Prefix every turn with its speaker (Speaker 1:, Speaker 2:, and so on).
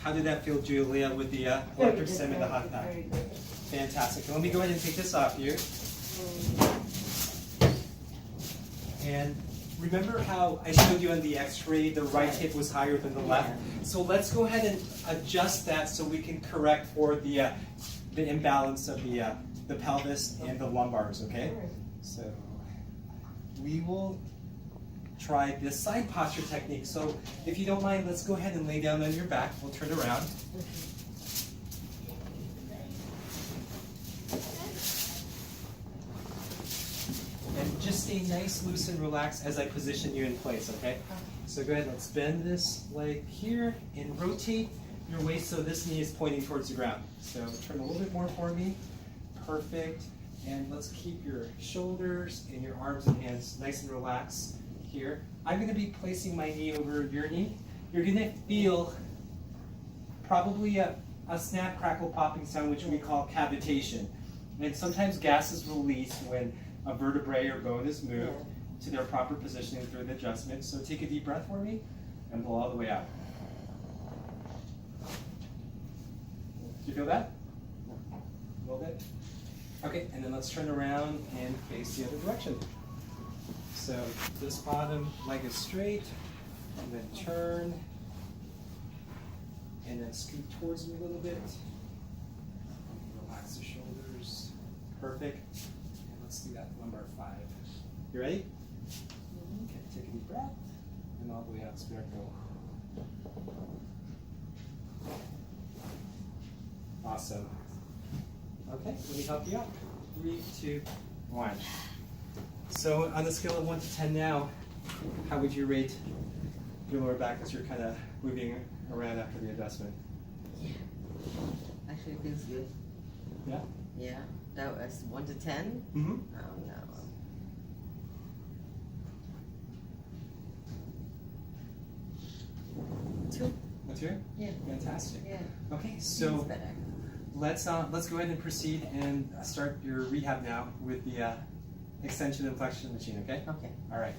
Speaker 1: How did that feel, Julia, with the electric stim and the hot pack?
Speaker 2: Very good.
Speaker 1: Fantastic. Let me go ahead and take this off you. And remember how I showed you on the x-ray the right hip was higher than the left? So let's go ahead and adjust that so we can correct for the imbalance of the pelvis and the lumbars, okay? So we will try this side posture technique. So if you don't mind, let's go ahead and lay down on your back. We'll turn around. And just stay nice, loose, and relaxed as I position you in place, okay? So go ahead, let's bend this leg here and rotate your waist so this knee is pointing towards the ground. So turn a little bit more for me. Perfect. And let's keep your shoulders and your arms and hands nice and relaxed here. I'm going to be placing my knee over your knee. You're going to feel probably a snap, crackle, popping sound, which we call cavitation. And sometimes gas is released when a vertebrae or bone is moved to their proper positioning through the adjustment. So take a deep breath for me and blow all the way out. Do you feel that? A little bit? Okay, and then let's turn around and face the other direction. So this bottom leg is straight, and then turn, and then scoot towards me a little bit. Relax the shoulders. Perfect. And let's do that lumbar 5. You ready? Okay, take a deep breath, and all the way out, spirit go. Awesome. Okay, let me help you out. 3, 2, 1. So on the scale of 1 to 10 now, how would you rate your lower back as you're kind of moving around after the adjustment?
Speaker 3: Yeah. Actually, it feels good.
Speaker 1: Yeah?
Speaker 3: Yeah. That was 1 to 10?
Speaker 1: Mm-hmm.
Speaker 3: Oh, no. 2?
Speaker 1: That's here?
Speaker 3: Yeah.
Speaker 1: Fantastic.
Speaker 3: Yeah.
Speaker 1: Okay,
Speaker 3: Feels
Speaker 1: so
Speaker 3: better.
Speaker 1: let's go ahead and proceed and start your rehab now with the extension and flexion machine, okay?
Speaker 3: Okay.
Speaker 1: All right.